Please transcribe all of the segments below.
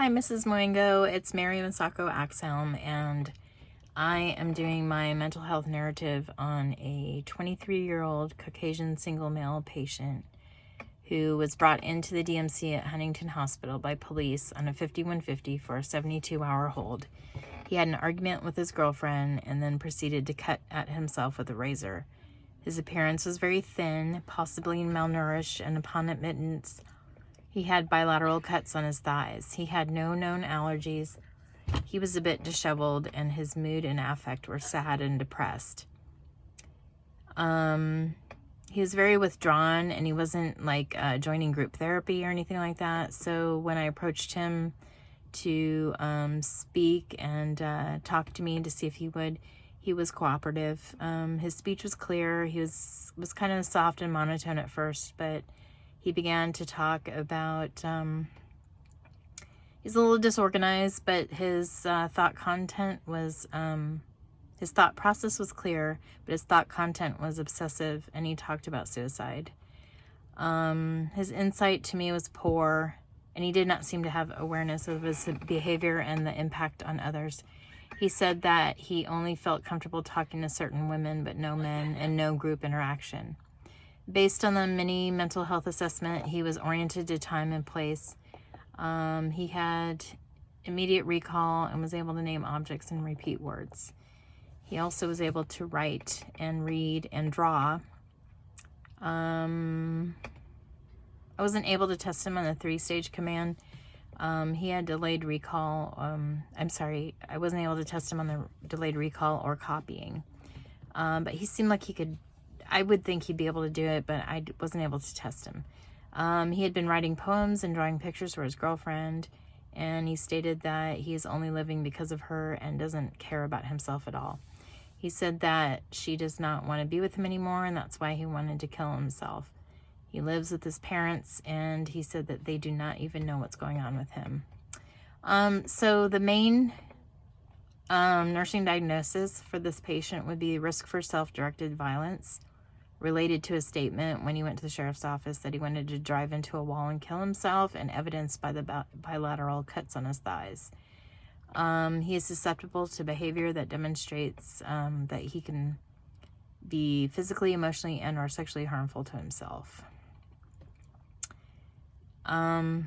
Hi, Mrs. Moingo. It's Mary Masako Axelm, and I am doing my mental health narrative on a 23-year-old Caucasian single male patient who was brought into the DMC at Huntington Hospital by police on a 5150 for a 72-hour hold. He had an argument with his girlfriend and then proceeded to cut at himself with a razor. His appearance was very thin, possibly malnourished, and upon admittance, he had bilateral cuts on his thighs. He had no known allergies. He was a bit disheveled, and his mood and affect were sad and depressed. He was very withdrawn, and he wasn't like joining group therapy or anything like that. So when I approached him to speak and talk to me to see if he would, he was cooperative. His speech was clear. He was kind of soft and monotone at first, but he began to talk about, he's a little disorganized, but his thought process was clear, but his thought content was obsessive, and he talked about suicide. His insight to me was poor, and he did not seem to have awareness of his behavior and the impact on others. He said that he only felt comfortable talking to certain women, but no men, and no group interaction. Based on the mini mental health assessment, he was oriented to time and place. He had immediate recall and was able to name objects and repeat words. He also was able to write and read and draw. I wasn't able to test him on the 3-stage command. He had delayed recall. I wasn't able to test him on the delayed recall or copying. But he seemed like he could. I would think he'd be able to do it, but I wasn't able to test him. He had been writing poems and drawing pictures for his girlfriend, and he stated that he is only living because of her and doesn't care about himself at all. He said that she does not want to be with him anymore, and that's why he wanted to kill himself. He lives with his parents, and he said that they do not even know what's going on with him. So the main nursing diagnosis for this patient would be risk for self-directed violence, related to a statement when he went to the sheriff's office that he wanted to drive into a wall and kill himself, and evidenced by the bilateral cuts on his thighs. He is susceptible to behavior that demonstrates that he can be physically, emotionally, and or sexually harmful to himself. The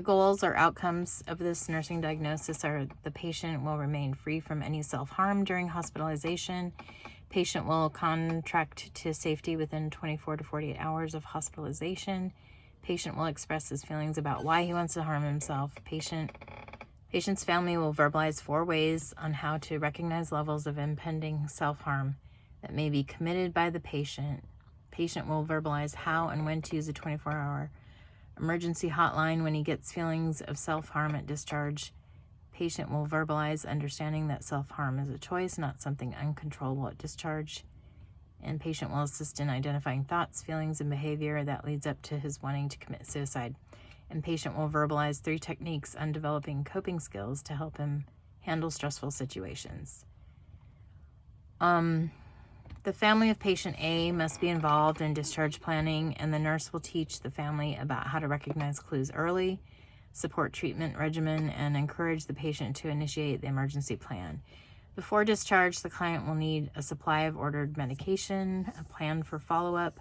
goals or outcomes of this nursing diagnosis are the patient will remain free from any self-harm during hospitalization. Patient will contract to safety within 24 to 48 hours of hospitalization. Patient will express his feelings about why he wants to harm himself. Patient's family will verbalize 4 ways on how to recognize levels of impending self-harm that may be committed by the patient. Patient will verbalize how and when to use a 24-hour emergency hotline when he gets feelings of self-harm at discharge. Patient will verbalize understanding that self-harm is a choice, not something uncontrollable at discharge. And patient will assist in identifying thoughts, feelings, and behavior that leads up to his wanting to commit suicide. And patient will verbalize 3 techniques on developing coping skills to help him handle stressful situations. The family of patient A must be involved in discharge planning, and the nurse will teach the family about how to recognize clues early, support treatment regimen, and encourage the patient to initiate the emergency plan. Before discharge, the client will need a supply of ordered medication, a plan for follow-up,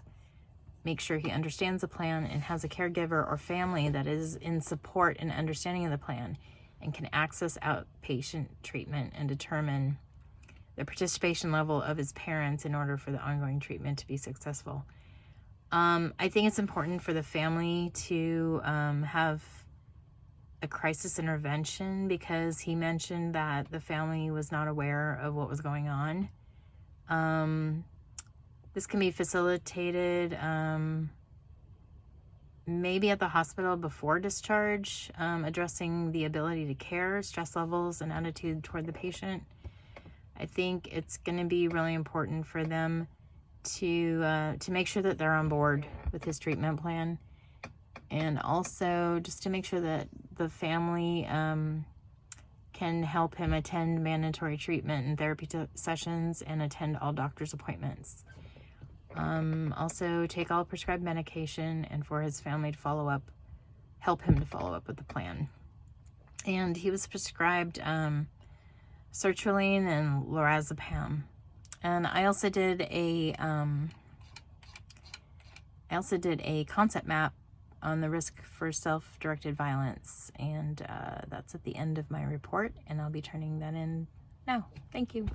make sure he understands the plan and has a caregiver or family that is in support and understanding of the plan and can access outpatient treatment, and determine the participation level of his parents in order for the ongoing treatment to be successful. I think it's important for the family to have a crisis intervention, because he mentioned that the family was not aware of what was going on. This can be facilitated maybe at the hospital before discharge, addressing the ability to care, stress levels, and attitude toward the patient. I think it's going to be really important for them to make sure that they're on board with his treatment plan, and also just to make sure that the family can help him attend mandatory treatment and therapy sessions and attend all doctor's appointments. Also take all prescribed medication, and for his family to follow up help him to follow up with the plan. And he was prescribed sertraline and lorazepam. And I also did a concept map on the risk for self-directed violence, and that's at the end of my report, and I'll be turning that in now. Thank you.